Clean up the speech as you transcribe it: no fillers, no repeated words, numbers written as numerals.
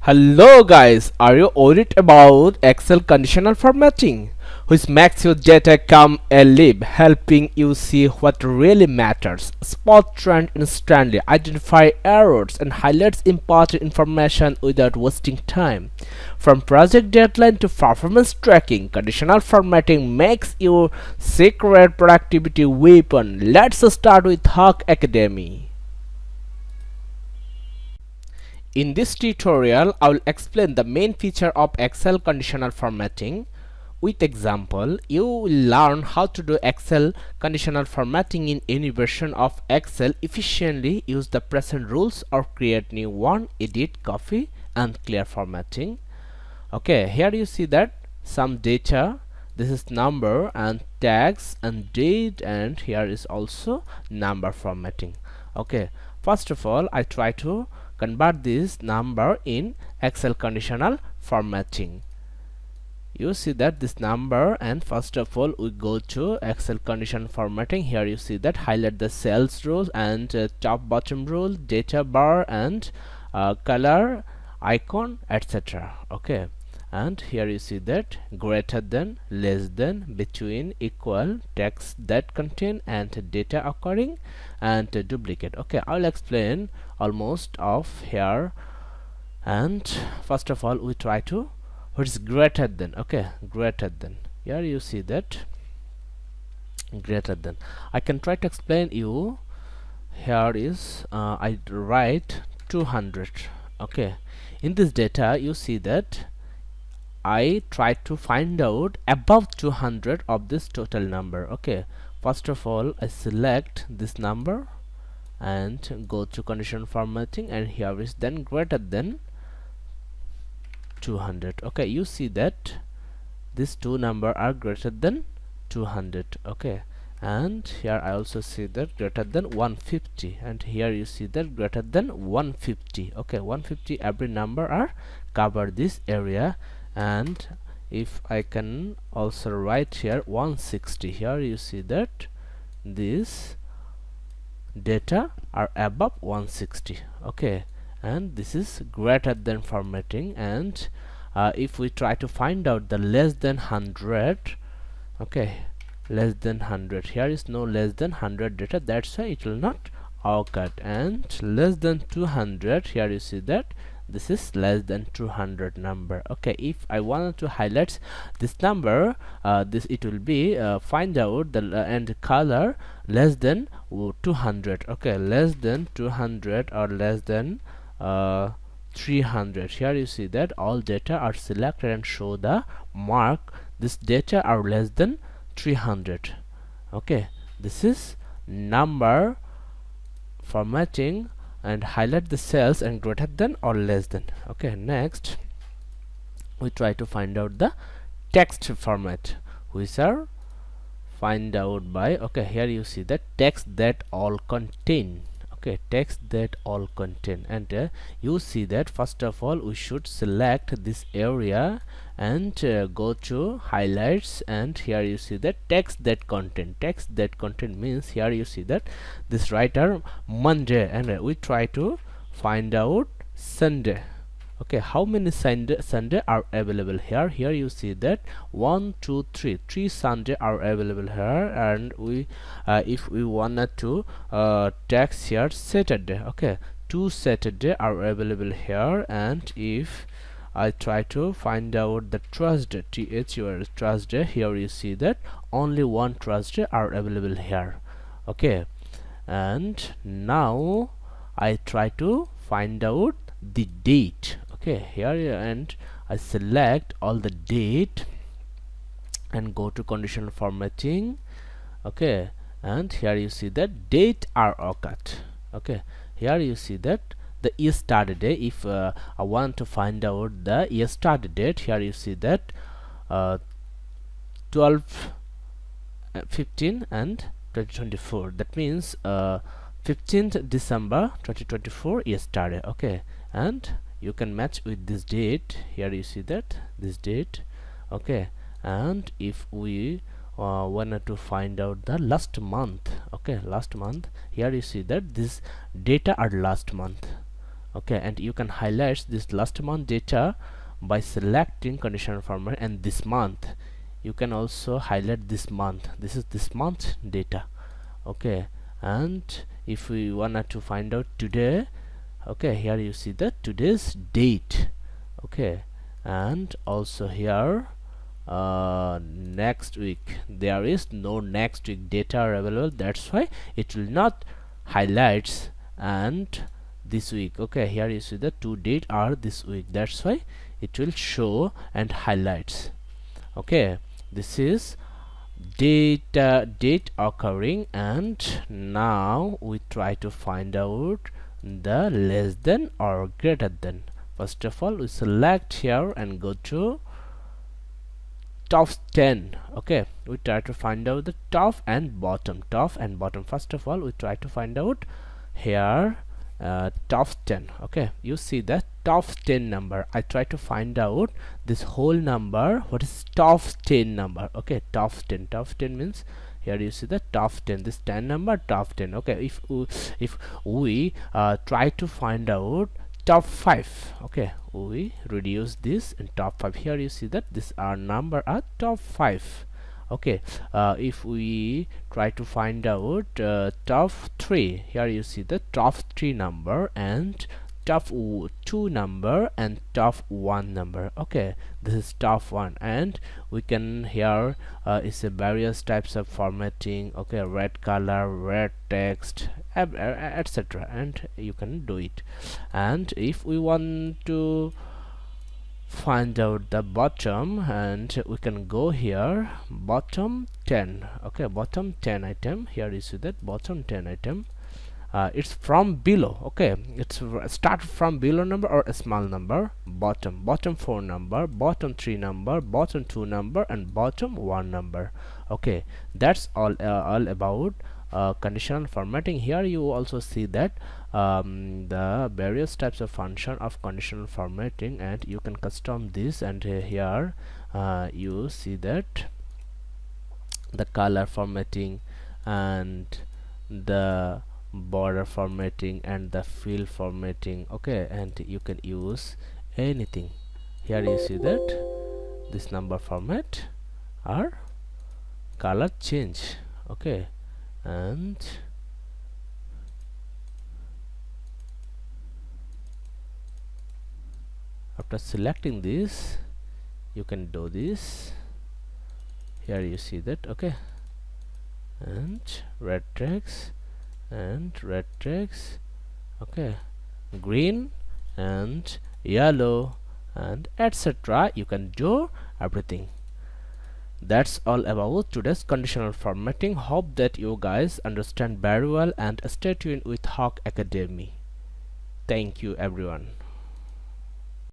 Hello guys, are you worried about Excel conditional formatting, which makes your data come alive, helping you see what really matters, spot trend instantly, identify errors, and highlights important information without wasting time? From project deadline to performance tracking, conditional formatting makes your secret productivity weapon. Let's start with Hawk Academy. In this tutorial, I will explain the main feature of Excel conditional formatting. With example, you will learn how to do Excel conditional formatting in any version of Excel efficiently, use the present rules or create new one, edit, copy, and clear formatting. Okay, here you see that some data, this is number and tags and date, and here is also number formatting. Okay, first of all, I try to convert this number in Excel conditional formatting. You see that this number, and first of all we go to Excel condition formatting. Here you see that highlight the cells rules and top bottom rule, data bar, and color icon, etc. Okay, and here you see that greater than, less than, between, equal, text that contain, and data occurring, and duplicate. Okay, I'll explain almost of here. And first of all we try to what is greater than. Okay, greater than, here you see that greater than. I can try to explain you. Here is I write 200. Okay, in this data you see that I try to find out above 200 of this total number. Okay, first of all I select this number and go to condition formatting, and here is then greater than 200. Okay, you see that these two number are greater than 200. Okay, and here I also see that greater than 150, and here you see that greater than 150. Okay, 150, every number are cover this area. And if I can also write here 160, here you see that this data are above 160. Okay, and this is greater than formatting. And if we try to find out the less than 100, okay, less than 100, here is no less than 100 data, that's why it will not occur. And less than 200, here you see that this is less than 200 number. Okay, if I wanted to highlight this number, this it will be find out the and color less than 200. Okay, less than 200 or less than 300. Here you see that all data are selected and show the mark. This data are less than 300. Okay, this is number formatting, and highlight the cells and greater than or less than. Okay, next we try to find out the text format, which are find out by, okay, here you see that text that all contain. Okay, text that all contain. And you see that first of all we should select this area and go to highlights, and here you see that text that contain. Text that contain means here you see that this writer Monday, and we try to find out Sunday. Okay, how many Sunday are available here? Here you see that 1 2 3 3 Sunday are available here. And we if we wanted to text here Saturday, okay, 2 Saturday are available here. And if I try to find out the Thursday, Thursday, here you see that only one Thursday are available here. Okay, and now I try to find out the date. Okay, here and I select all the date and go to conditional formatting. Okay, and here you see that date are occurred. Okay, here you see that the year start date. If I want to find out the year start date, here you see that 12 15 and 2024, that means 15th December 2024 year started. Okay, and you can match with this date. Here you see that this date. Okay, and if we wanted to find out the last month, okay, last month, here you see that this data are last month. Okay, and you can highlight this last month data by selecting conditional format, and this month you can also highlight this month. This is this month data. Okay, and if we wanted to find out today, okay, here you see that today's date. Okay, and also here next week, there is no next week data available, that's why it will not highlights and this week. Okay, here you see the two dates are this week, that's why it will show and highlights. Okay, this is date occurring, and now we try to find out the less than or greater than. First of all, we select here and go to top 10. Okay, we try to find out the top and bottom. First of all, we try to find out here top 10. Okay, you see the top 10 number. I try to find out this whole number, what is top 10 number. Okay, top 10 means here you see the top 10, this 10 number, top 10. Okay, if we try to find out top 5, okay, we reduce this in top 5. Here you see that this our number are top 5. Okay, if we try to find out top 3, here you see the top 3 number and top 2 number and top 1 number. Okay, this is top 1, and we can here is a various types of formatting. Okay, red color, red text, etc., and you can do it. And if we want to find out the bottom, and we can go here bottom 10. Okay, bottom 10 item, here you see that bottom 10 item, it's from below. Okay, it's start from below number or a small number, bottom 4 number, bottom 3 number, bottom 2 number, and bottom 1 number. Okay, that's all about conditional formatting. Here you also see that the various types of function of conditional formatting, and you can custom this. And here you see that the color formatting and the border formatting and the field formatting. Okay, and you can use anything. Here you see that this number format or color change. Okay, and after selecting this, you can do this. Here you see that. Okay, and red text and red text, okay, green and yellow and etc. You can do everything. That's all about today's conditional formatting. Hope that you guys understand very well, and stay tuned with Hawk Academy. Thank you everyone.